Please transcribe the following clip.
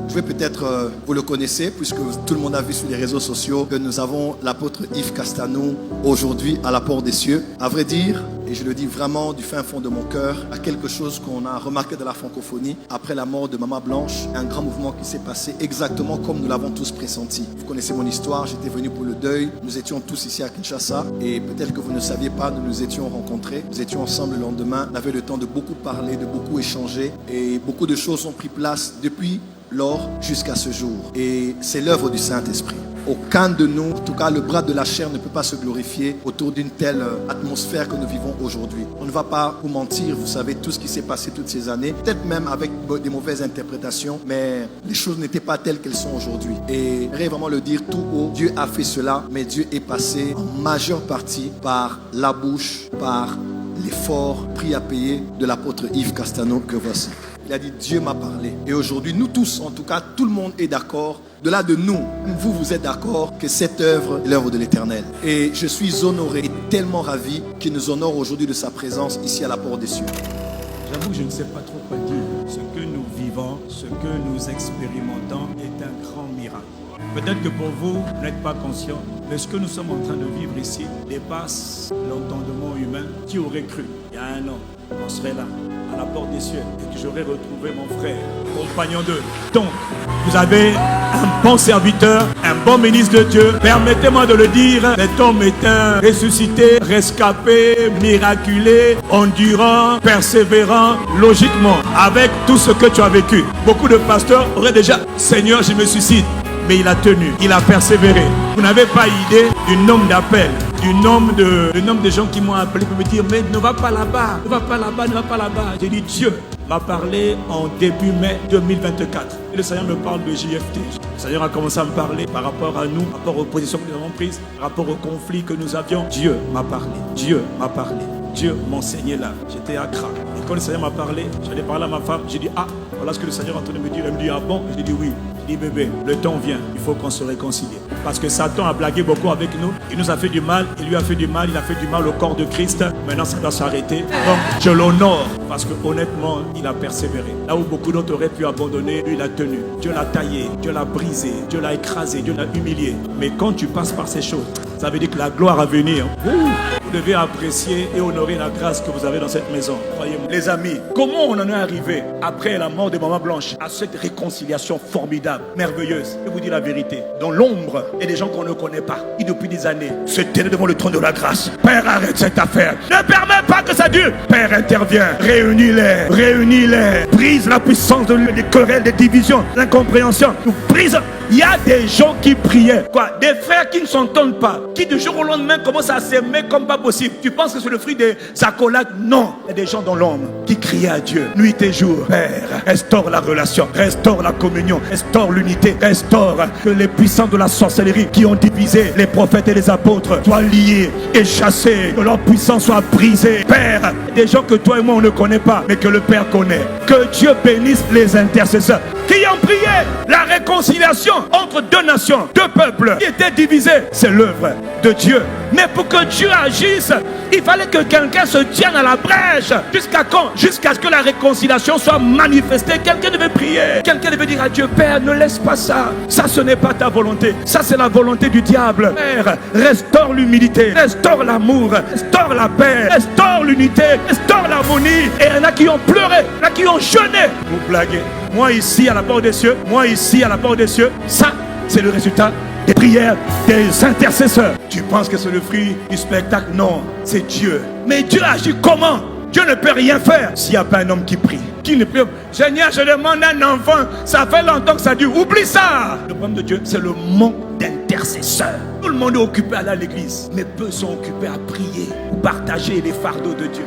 Je vais peut-être, vous le connaissez, puisque tout le monde a vu sur les réseaux sociaux que nous avons l'apôtre Yves Castano aujourd'hui à la porte des cieux. À vrai dire, et je le dis vraiment du fin fond de mon cœur, à quelque chose qu'on a remarqué dans la francophonie, après la mort de Maman Blanche, un grand mouvement qui s'est passé exactement comme nous l'avons tous pressenti. Vous connaissez mon histoire, j'étais venu pour le deuil, nous étions tous ici à Kinshasa, et peut-être que vous ne saviez pas, nous nous étions rencontrés, nous étions ensemble le lendemain, on avait le temps de beaucoup parler, de beaucoup échanger, et beaucoup de choses ont pris place depuis lors jusqu'à ce jour. Et c'est l'œuvre du Saint-Esprit. Aucun de nous, en tout cas le bras de la chair, ne peut pas se glorifier autour d'une telle atmosphère que nous vivons aujourd'hui. On ne va pas vous mentir, vous savez tout ce qui s'est passé toutes ces années, peut-être même avec des mauvaises interprétations, mais les choses n'étaient pas telles qu'elles sont aujourd'hui. Et j'aimerais vraiment le dire tout haut, Dieu a fait cela, mais Dieu est passé en majeure partie par la bouche, par l'effort, prix à payer de l'apôtre Yves Castano que voici. Il a dit, Dieu m'a parlé. Et aujourd'hui, nous tous, en tout cas, tout le monde est d'accord. De-delà de nous, vous êtes d'accord que cette œuvre est l'œuvre de l'Éternel. Et je suis honoré et tellement ravi qu'il nous honore aujourd'hui de sa présence ici à la porte des cieux. J'avoue que je ne sais pas trop quoi dire. Ce que nous vivons, ce que nous expérimentons est un grand miracle. Peut-être que pour vous, vous n'êtes pas conscient, mais ce que nous sommes en train de vivre ici dépasse l'entendement humain. Qui aurait cru, il y a un an, on serait là, à la porte des cieux, et que j'aurais retrouvé mon frère, compagnon d'eux. Donc, vous avez un bon serviteur, un bon ministre de Dieu. Permettez-moi de le dire, cet homme est un ressuscité, rescapé, miraculé, endurant, persévérant, logiquement, avec tout ce que tu as vécu. Beaucoup de pasteurs auraient déjà, Seigneur, je me suicide. Mais il a tenu, il a persévéré. Vous n'avez pas idée du nombre d'appels, du nombre de gens qui m'ont appelé pour me dire, mais ne va pas là-bas, ne va pas là-bas, ne va pas là-bas. J'ai dit, Dieu m'a parlé en début mai 2024. Et le Seigneur me parle de JFT. Le Seigneur a commencé à me parler par rapport à nous, par rapport aux positions que nous avons prises, par rapport aux conflits que nous avions. Dieu m'a parlé, Dieu m'a parlé. Dieu m'enseignait là. J'étais à Accra. Et quand le Seigneur m'a parlé, j'allais parler à ma femme. J'ai dit, ah, voilà ce que le Seigneur est en train de me dire. Elle me dit, ah bon? J'ai dit oui. J'ai dit, bébé, le temps vient. Il faut qu'on se réconcilie. Parce que Satan a blagué beaucoup avec nous. Il nous a fait du mal. Il lui a fait du mal. Il a fait du mal au corps de Christ. Maintenant, ça doit s'arrêter. Donc, je l'honore. Parce que honnêtement, il a persévéré. Là où beaucoup d'autres auraient pu abandonner, lui, il a tenu. Dieu l'a taillé. Dieu l'a brisé. Dieu l'a écrasé. Dieu l'a humilié. Mais quand tu passes par ces choses, ça veut dire que la gloire à venir. Vous devez apprécier et honorer la grâce que vous avez dans cette maison. Croyez-moi. Les amis, comment on en est arrivé après la mort de Maman Blanche à cette réconciliation formidable, merveilleuse? Je vais vous dire la vérité. Dans l'ombre, il y a des gens qu'on ne connaît pas. Et depuis des années, se tiennent devant le trône de la grâce. Père, arrête cette affaire. Ne permets pas que ça dure. Père, intervient. Réunis-les. Réunis-les. Brise la puissance des querelles, des divisions, l'incompréhension. Brise. Il y a des gens qui priaient. Quoi? Des frères qui ne s'entendent pas. Qui du jour au lendemain commencent à s'aimer comme pas possible. Tu penses que c'est le fruit des accolades? Non. Il y a des gens dans l'ombre qui criaient à Dieu nuit et jour. Père, restaure la relation, restaure la communion, restaure l'unité, restaure que les puissants de la sorcellerie qui ont divisé les prophètes et les apôtres soient liés et chassés, que leur puissance soit brisée. Père, des gens que toi et moi on ne connaît pas, mais que le Père connaît. Que Dieu bénisse les intercesseurs qui ont prié la réconciliation entre deux nations, deux peuples qui étaient divisés. C'est l'œuvre de Dieu. Mais pour que Dieu agisse, il fallait que quelqu'un se tienne à la brèche. Jusqu'à quand? Jusqu'à ce que la réconciliation soit manifestée. Quelqu'un devait prier. Quelqu'un devait dire à Dieu, Père, ne laisse pas ça. Ça, ce n'est pas ta volonté. Ça, c'est la volonté du diable. Père, restaure l'humilité, restaure l'amour, restaure la paix, restaure l'unité, restaure l'harmonie. Et il y en a qui ont pleuré, il y en a qui ont jeûné. Vous blaguez. Moi ici à la porte des cieux, moi ici à la porte des cieux, ça, c'est le résultat des prières des intercesseurs. Tu penses que c'est le fruit du spectacle? Non, c'est Dieu. Mais Dieu agit comment? Dieu ne peut rien faire s'il n'y a pas un homme qui prie. Qui ne prie? Seigneur, je demande un enfant. Ça fait longtemps que ça dure. Oublie ça. Le problème de Dieu, c'est le manque d'intercesseurs. Tout le monde est occupé à aller à l'église, mais peu sont occupés à prier ou partager les fardeaux de Dieu.